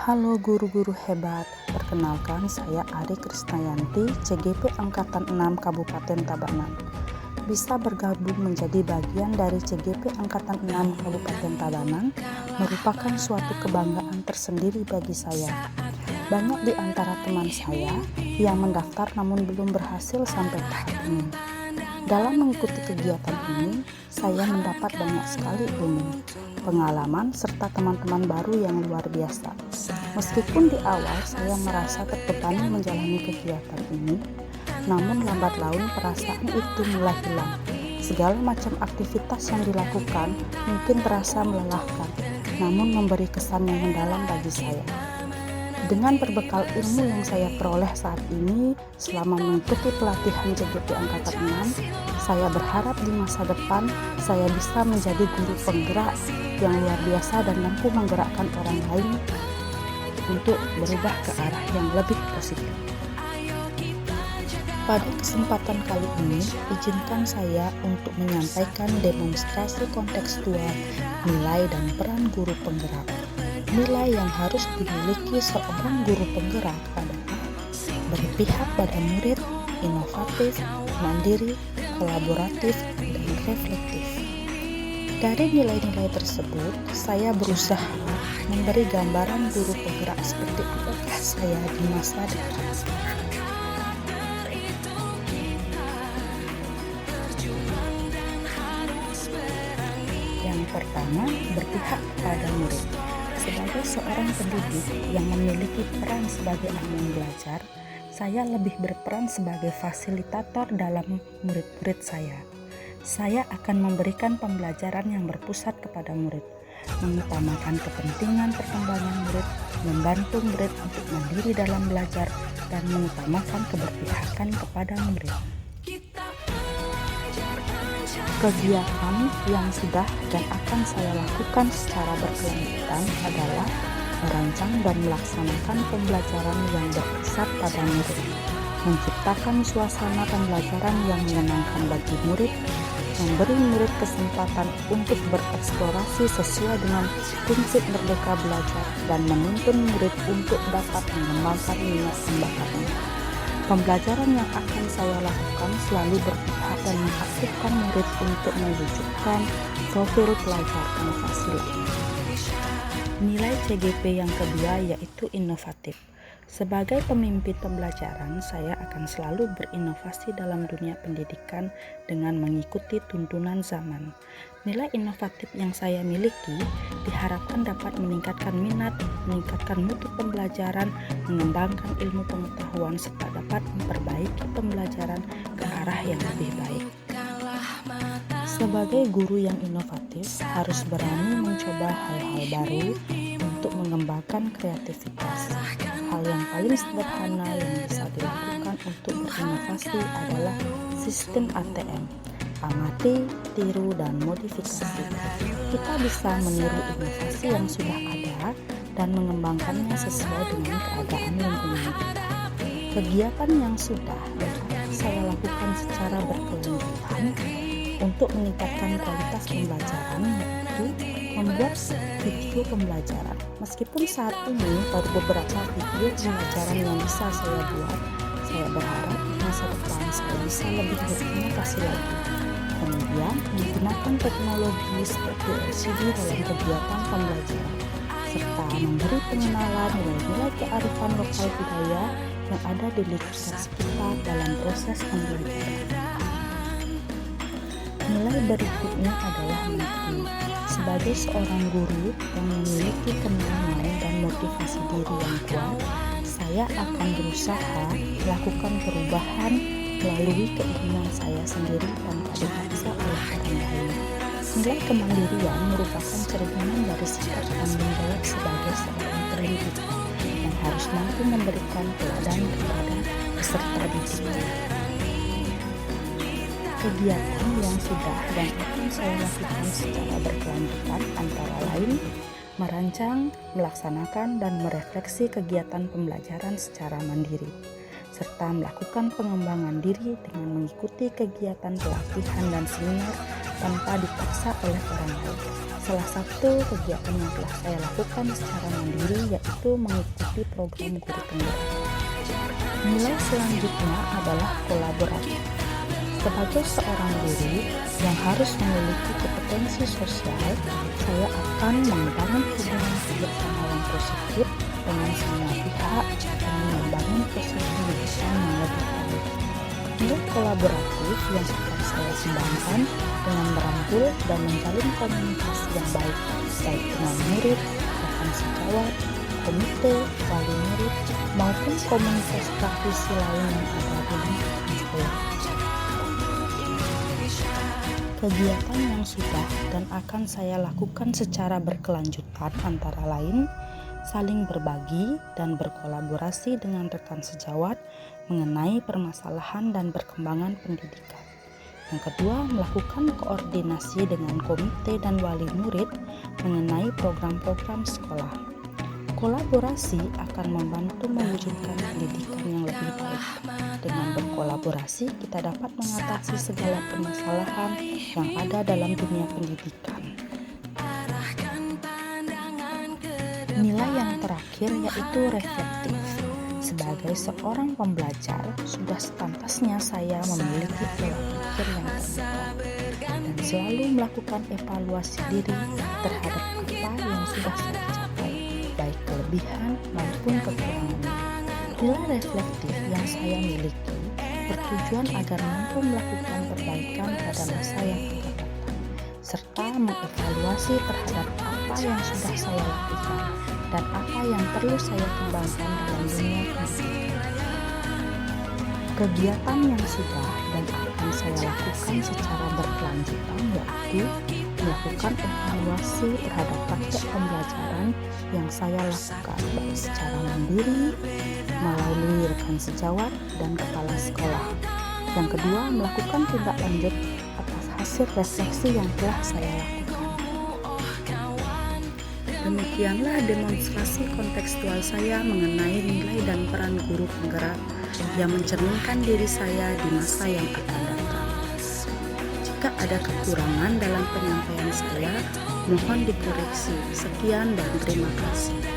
Halo guru-guru hebat, perkenalkan saya Ari Krisnayanti, CGP Angkatan 6 Kabupaten Tabanan. Bisa bergabung menjadi bagian dari CGP Angkatan 6 Kabupaten Tabanan merupakan suatu kebanggaan tersendiri bagi saya. Banyak di antara teman saya yang mendaftar namun belum berhasil sampai tahap ini. Dalam mengikuti kegiatan ini, saya mendapat banyak sekali ilmu, pengalaman, serta teman-teman baru yang luar biasa. Meskipun di awal saya merasa terbebani menjalani kegiatan ini, namun lambat laun perasaan itu mulai hilang. Segala macam aktivitas yang dilakukan mungkin terasa melelahkan, namun memberi kesan yang mendalam bagi saya. Dengan berbekal ilmu yang saya peroleh saat ini selama mengikuti pelatihan CGP Angkatan 6, saya berharap di masa depan saya bisa menjadi guru penggerak yang luar biasa dan mampu menggerakkan orang lain untuk berubah ke arah yang lebih positif. Pada kesempatan kali ini, izinkan saya untuk menyampaikan demonstrasi kontekstual nilai dan peran guru penggerak. Nilai yang harus dimiliki seorang guru penggerak adalah berpihak pada murid, inovatif, mandiri, kolaboratif, dan reflektif. Dari nilai-nilai tersebut, saya berusaha memberi gambaran guru penggerak seperti apakah saya di masa depan. Yang pertama, berpihak pada murid. Sebagai seorang pendidik yang memiliki peran sebagai ahli belajar, saya lebih berperan sebagai fasilitator dalam murid-murid saya. Saya akan memberikan pembelajaran yang berpusat kepada murid, mengutamakan kepentingan perkembangan murid, membantu murid untuk mandiri dalam belajar, dan mengutamakan keberpihakan kepada murid. Kegiatan yang sudah dan akan saya lakukan secara berkelanjutan adalah merancang dan melaksanakan pembelajaran yang berpusat pada murid, menciptakan suasana pembelajaran yang menyenangkan bagi murid, memberi murid kesempatan untuk bereksplorasi sesuai dengan prinsip merdeka belajar, dan menuntun murid untuk dapat mengembangkan minat dan bakatnya. Pembelajaran yang akan saya lakukan selalu berpihak dan mengaktifkan murid untuk mewujudkan profil pelajar inovasi lain. Nilai CGP yang kedua yaitu inovatif. Sebagai pemimpin pembelajaran, saya akan selalu berinovasi dalam dunia pendidikan dengan mengikuti tuntunan zaman. Nilai inovatif yang saya miliki diharapkan dapat meningkatkan minat, meningkatkan mutu pembelajaran, mengembangkan ilmu pengetahuan, serta dapat memperbaiki pembelajaran ke arah yang lebih baik. Sebagai guru yang inovatif, harus berani mencoba hal-hal baru untuk mengembangkan kreativitas. Hal yang paling sederhana yang bisa dilakukan untuk berinovasi adalah sistem ATM, amati, tiru, dan modifikasi. Kita bisa meniru inovasi yang sudah ada dan mengembangkannya sesuai dengan keadaan lingkungan kita. Kegiatan yang sudah dan akan saya lakukan secara berkelanjutan untuk meningkatkan kualitas pembelajaran yaitu membuat video pembelajaran. Meskipun saat ini baru beberapa video pembelajaran yang bisa saya buat, saya berharap di masa depan saya bisa lebih berinovasi lagi. Kemudian menggunakan teknologi seperti LCD dalam kegiatan pembelajaran, serta memberi pengenalan nilai-nilai kearifan lokal budaya yang ada di lingkungan sekitar dalam proses pembelajaran. Nilai berikutnya adalah mandiri. Sebagai seorang guru yang memiliki kemauan dan motivasi diri yang kuat, saya akan berusaha melakukan perubahan melalui keinginan saya sendiri tanpa dipaksa oleh orang lain. Nilai kemandirian merupakan cerminan dari sikap tanggung jawab sebagai seorang pendidik yang harus mampu memberikan teladan kepada peserta didiknya. Kegiatan yang sudah dan akan saya lakukan secara berkelanjutan antara lain merancang, melaksanakan, dan merefleksi kegiatan pembelajaran secara mandiri, serta melakukan pengembangan diri dengan mengikuti kegiatan pelatihan dan seminar tanpa dipaksa oleh orang lain. Salah satu kegiatan yang telah saya lakukan secara mandiri yaitu mengikuti program guru penggerak. Nilai selanjutnya adalah kolaborasi. Sebagai seorang guru yang harus memiliki kompetensi sosial, saya akan membangun hubungan kerjasama yang positif dengan semua pihak dan membangun proses pendidikan yang lebih baik. Nilai kolaboratif yang akan saya kembangkan dengan merangkul dan menjalin komunikasi yang baik dengan murid, rekan sejawat, komite, wali murid, maupun komunitas praktisi lain yang ada di lingkungan saya. Kegiatan yang sudah dan akan saya lakukan secara berkelanjutan antara lain saling berbagi dan berkolaborasi dengan rekan sejawat mengenai permasalahan dan perkembangan pendidikan. Yang kedua, melakukan koordinasi dengan komite dan wali murid mengenai program-program sekolah. Kolaborasi akan membantu mewujudkan pendidikan yang lebih baik. Dengan berkolaborasi, kita dapat mengatasi segala permasalahan yang ada dalam dunia pendidikan. Nilai yang terakhir yaitu reflektif. Sebagai seorang pembelajar, sudah sepantasnya saya memiliki pola pikir yang terbuka dan selalu melakukan evaluasi diri terhadap apa yang sudah saya capai, baik kelebihan maupun kekurangannya. Nilai reflektif yang saya miliki bertujuan agar mampu melakukan perbaikan pada masa yang akan datang, serta mengevaluasi terhadap apa yang sudah saya lakukan dan apa yang perlu saya kembangkan dalam dunia pendidikan. Kegiatan yang sudah dan akan saya lakukan secara berkelanjutan yaitu melakukan evaluasi terhadap praktek pembelajaran yang saya lakukan baik secara mandiri, melalui rekan sejawat dan kepala sekolah. Yang kedua, melakukan tindak lanjut atas hasil refleksi yang telah saya lakukan. Demikianlah demonstrasi kontekstual saya mengenai nilai dan peran guru penggerak yang mencerminkan diri saya di masa yang akan datang. Jika ada kekurangan dalam penyampaian saya, mohon dikoreksi. Sekian dan terima kasih.